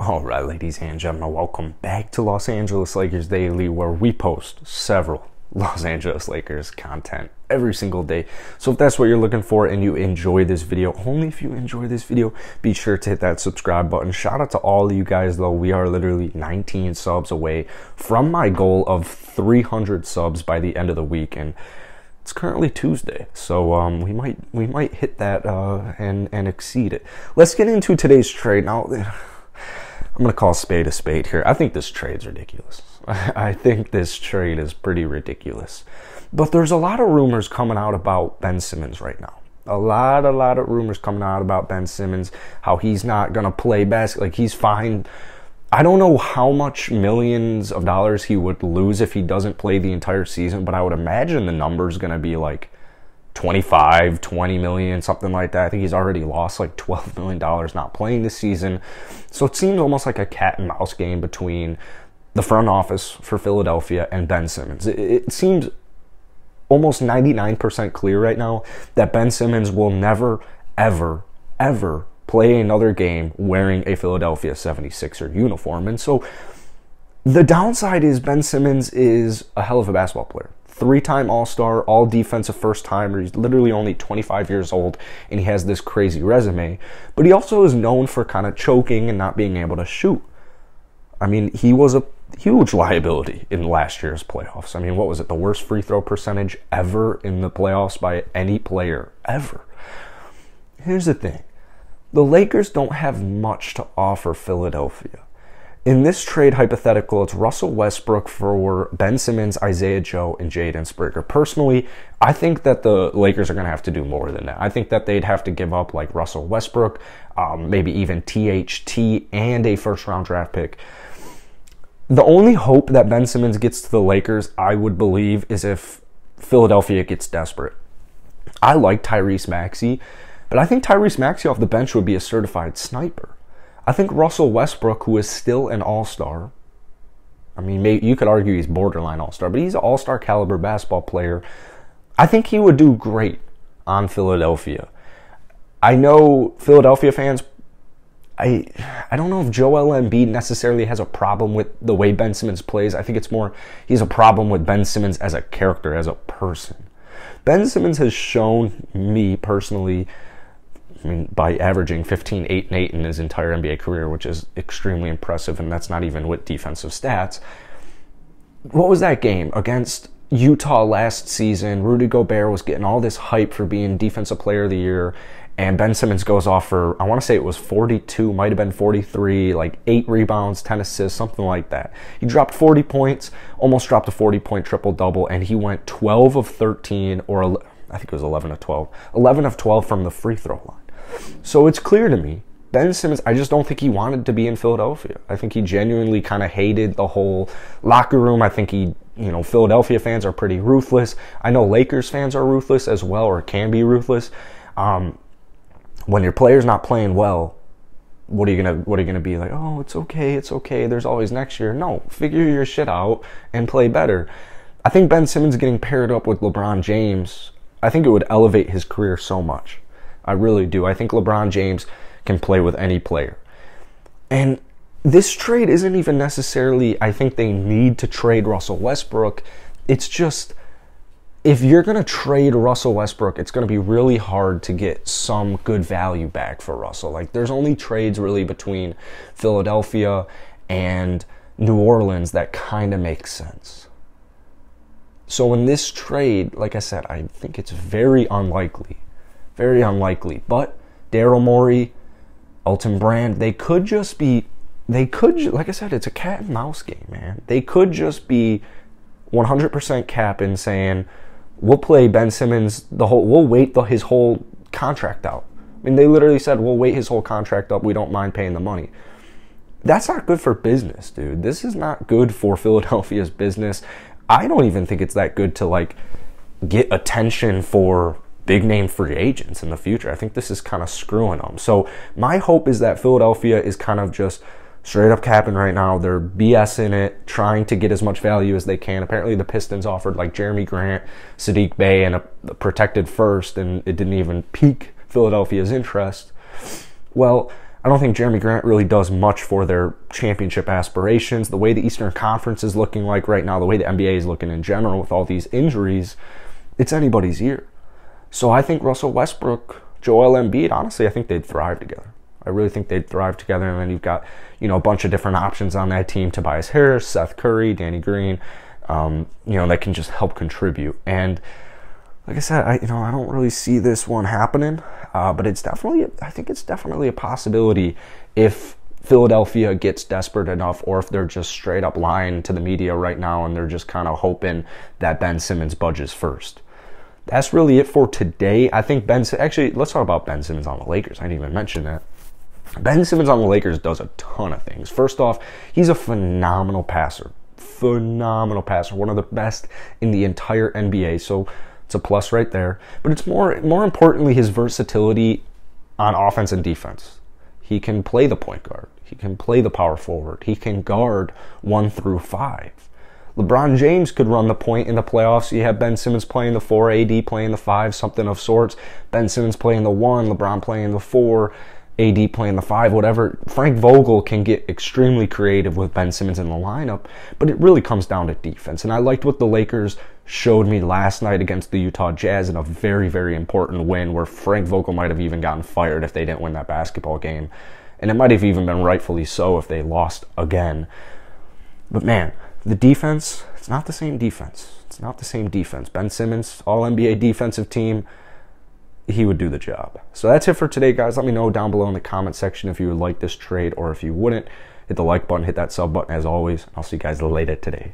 All right, ladies and gentlemen, welcome back to Los Angeles Lakers Daily, where we post several Los Angeles Lakers content every single day. So if that's what you're looking for and you enjoy this video, only if you enjoy this video, be sure to hit that subscribe button. Shout out to all of you guys, though. We are literally 19 subs away from my goal of 300 subs by the end of the week, and it's currently Tuesday, so we might hit that and exceed it. Let's get into today's trade now. I'm going to call a spade here. I think this trade's ridiculous. I think this trade is pretty ridiculous. But there's a lot of rumors coming out about Ben Simmons right now. A lot of rumors coming out about Ben Simmons, how he's not going to play basketball. Like, he's fine. I don't know how much millions of dollars he would lose if he doesn't play the entire season, but I would imagine the number's going to be like 25, 20 million, something like that. I think he's already lost like $12 million not playing this season. So it seems almost like a cat and mouse game between the front office for Philadelphia and Ben Simmons. It seems almost 99% clear right now that Ben Simmons will never, ever play another game wearing a Philadelphia 76er uniform. And so the downside is Ben Simmons is a hell of a basketball player. Three-time All-Star, all-defensive first-timer. He's literally only 25 years old, and he has this crazy resume. But he also is known for kind of choking and not being able to shoot. I mean, he was a huge liability in last year's playoffs. I mean, what was it? The worst free throw percentage ever in the playoffs by any player ever. Here's the thing. The Lakers don't have much to offer Philadelphia. In this trade hypothetical, it's Russell Westbrook for Ben Simmons, Isaiah Joe, and Jaden Springer. Personally, I think that the Lakers are going to have to do more than that. I think that they'd have to give up like Russell Westbrook, maybe even THT, and a first-round draft pick. The only hope that Ben Simmons gets to the Lakers, I would believe, is if Philadelphia gets desperate. I like Tyrese Maxey, but I think Tyrese Maxey off the bench would be a certified sniper. I think Russell Westbrook, who is still an all-star, I mean, you could argue he's borderline all-star, but he's an all-star caliber basketball player. I think he would do great on Philadelphia. I know Philadelphia fans, I don't know if Joel Embiid necessarily has a problem with the way Ben Simmons plays. I think it's more he's a problem with Ben Simmons as a character, as a person. Ben Simmons has shown me personally, I mean, by averaging 15, 8, and 8 in his entire NBA career, which is extremely impressive, and that's not even with defensive stats. What was that game against Utah last season? Rudy Gobert was getting all this hype for being Defensive Player of the Year, and Ben Simmons goes off for, I want to say it was 42, might have been 43, like 8 rebounds, 10 assists, something like that. He dropped 40 points, almost dropped a 40-point triple-double, and he went 12 of 13, or I think it was 11 of 12. 11 of 12 from the free throw line. So it's clear to me, Ben Simmons, I just don't think he wanted to be in Philadelphia. I think he genuinely kind of hated the whole locker room. I think Philadelphia fans are pretty ruthless. I know Lakers fans are ruthless as well, or can be ruthless. When your player's not playing well, what are you gonna be like? Oh, it's okay. There's always next year. No, figure your shit out and play better. I think Ben Simmons getting paired up with LeBron James, I think it would elevate his career so much. I really do. I think LeBron James can play with any player. And this trade isn't even necessarily, I think they need to trade Russell Westbrook. It's just, if you're going to trade Russell Westbrook, it's going to be really hard to get some good value back for Russell. Like, there's only trades really between Philadelphia and New Orleans that kind of make sense. So in this trade, like I said, I think it's very unlikely. Very unlikely. But Daryl Morey, Elton Brand, like I said, it's a cat and mouse game, man. They could just be 100% capping, saying, we'll play Ben Simmons we'll wait his whole contract out. I mean, they literally said, we'll wait his whole contract up. We don't mind paying the money. That's not good for business, dude. This is not good for Philadelphia's business. I don't even think it's that good to, like, get attention for big name free agents in the future. I think this is kind of screwing them. So my hope is that Philadelphia is kind of just straight up capping right now. They're BSing it, trying to get as much value as they can. Apparently the Pistons offered like Jeremy Grant, Sadiq Bey, and a protected first, and it didn't even pique Philadelphia's interest. Well, I don't think Jeremy Grant really does much for their championship aspirations. The way the Eastern Conference is looking like right now, the way the NBA is looking in general with all these injuries, it's anybody's year. So I think Russell Westbrook, Joel Embiid, honestly, I think they'd thrive together. I really think they'd thrive together. And then you've got, a bunch of different options on that team. Tobias Harris, Seth Curry, Danny Green, that can just help contribute. And like I said, I don't really see this one happening, but I think it's definitely a possibility if Philadelphia gets desperate enough, or if they're just straight up lying to the media right now and they're just kind of hoping that Ben Simmons budges first. That's really it for today. I think actually, let's talk about Ben Simmons on the Lakers. I didn't even mention that. Ben Simmons on the Lakers does a ton of things. First off, he's a phenomenal passer. Phenomenal passer. One of the best in the entire NBA. So it's a plus right there. But it's more importantly his versatility on offense and defense. He can play the point guard. He can play the power forward. He can guard 1 through 5. LeBron James could run the point in the playoffs. You have Ben Simmons playing the 4, AD playing the 5, something of sorts. Ben Simmons playing the 1, LeBron playing the 4, AD playing the 5, whatever. Frank Vogel can get extremely creative with Ben Simmons in the lineup, but it really comes down to defense. And I liked what the Lakers showed me last night against the Utah Jazz in a very, very important win where Frank Vogel might have even gotten fired if they didn't win that basketball game. And it might have even been rightfully so if they lost again. But man, the defense, it's not the same defense. It's not the same defense. Ben Simmons, all-NBA defensive team, he would do the job. So that's it for today, guys. Let me know down below in the comment section if you would like this trade or if you wouldn't. Hit the like button, hit that sub button as always. I'll see you guys later today.